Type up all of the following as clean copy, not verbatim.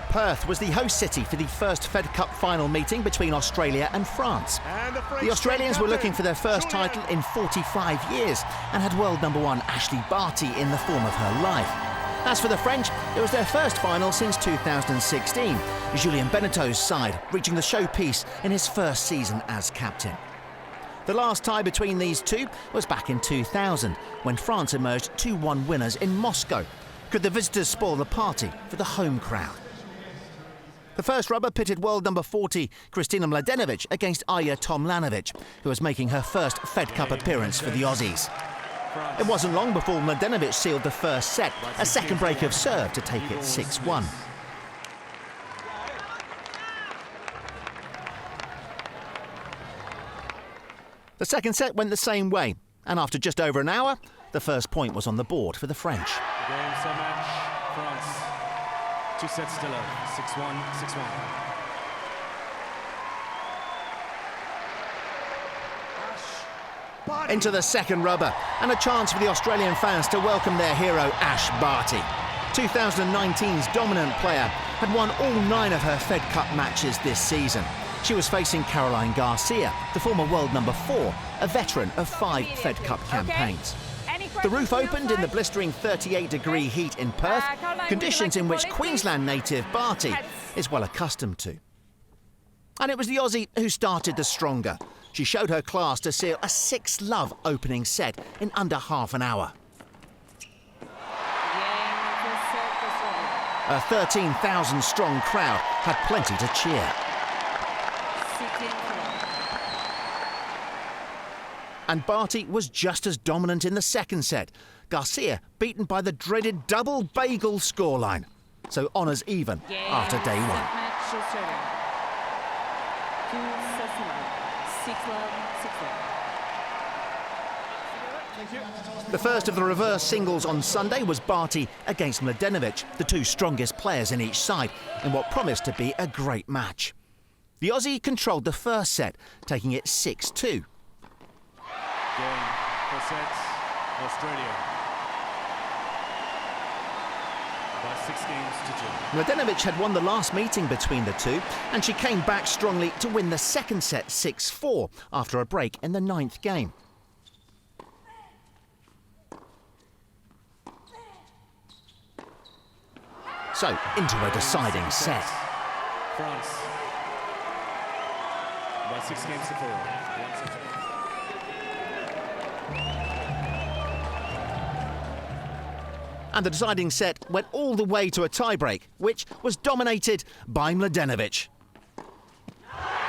Perth was the host city for the first Fed Cup final meeting between Australia and France. The Australians were looking for their first title in 45 years and had world number one Ashley Barty in the form of her life. As for the French, it was their first final since 2016, Julien Benneteau's side reaching the showpiece in his first season as captain. The last tie between these two was back in 2000, when France emerged 2-1 winners in Moscow. Could the visitors spoil the party for the home crowd? The first rubber pitted world number 40 Kristina Mladenovic against Arya Tomljanovic, who was making her first Fed Cup appearance for the Aussies. It wasn't long before Mladenovic sealed the first set, a second break of serve to take it 6-1. The second set went the same way, and after just over an hour, the first point was on the board for the French. Game, so match, France. 2 sets to love, 6-1, 6-1. Into the second rubber, and a chance for the Australian fans to welcome their hero, Ash Barty. 2019's dominant player had won all 9 of her Fed Cup matches this season. She was facing Caroline Garcia, the former world number 4, a veteran of 5 Fed Cup campaigns. The roof opened in the blistering 38-degree heat in Perth, conditions in which Queensland native Barty is well accustomed to. And it was the Aussie who started the stronger. She showed her class to seal a 6-love opening set in under half an hour. A 13,000-strong crowd had plenty to cheer. And Barty was just as dominant in the second set. Garcia beaten by the dreaded double bagel scoreline. So honours even after day one. The first of the reverse singles on Sunday was Barty against Mladenovic, the 2 strongest players in each side, in what promised to be a great match. The Aussie controlled the first set, taking it 6-2. Game, 4 sets, Australia. By 6 games to 2. Mladenovic had won the last meeting between the two, and she came back strongly to win the second set 6-4 after a break in the 9th game. So, into a deciding set. France. By 6 games to 4. And the deciding set went all the way to a tiebreak, which was dominated by Mladenovic.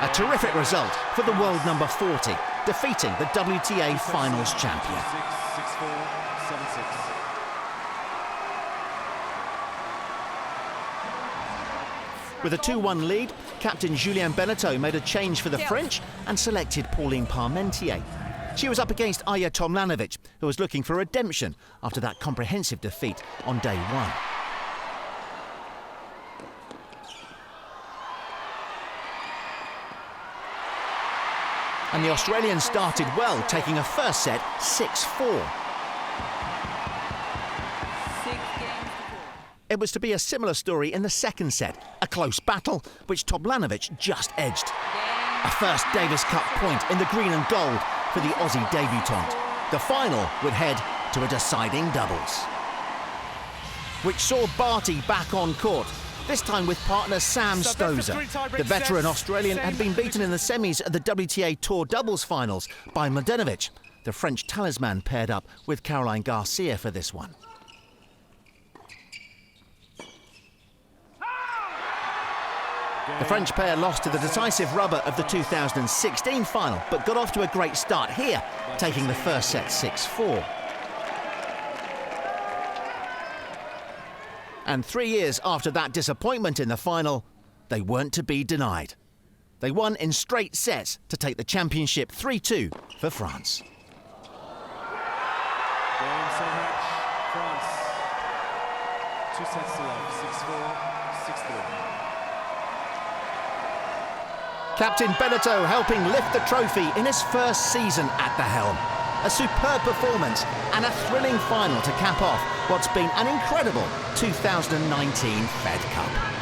A terrific result for the world number 40, defeating the WTA Finals champion. 6-4, 7-6. With a 2-1 lead, captain Julien Benneteau made a change for the French and selected Pauline Parmentier. She was up against Arya Tomljanovic, who was looking for redemption after that comprehensive defeat on day one. And the Australians started well, taking a first set 6-4. It was to be a similar story in the second set, a close battle, which Tomljanovic just edged. A first Davis Cup point in the green and gold for the Aussie debutante. The final would head to a deciding doubles, which saw Barty back on court, this time with partner Sam Stosur. The veteran Australian had been beaten in the semis at the WTA Tour doubles finals by Mladenovic. The French talisman paired up with Caroline Garcia for this one. The French pair lost to the decisive rubber of the 2016 final, but got off to a great start here, taking the first set 6-4. And 3 years after that disappointment in the final, they weren't to be denied. They won in straight sets to take the championship 3-2 for France. Game, so match, France. 2 sets to love, 6-4, 6-3. Captain Benneteau helping lift the trophy in his first season at the helm. A superb performance and a thrilling final to cap off what's been an incredible 2019 Fed Cup.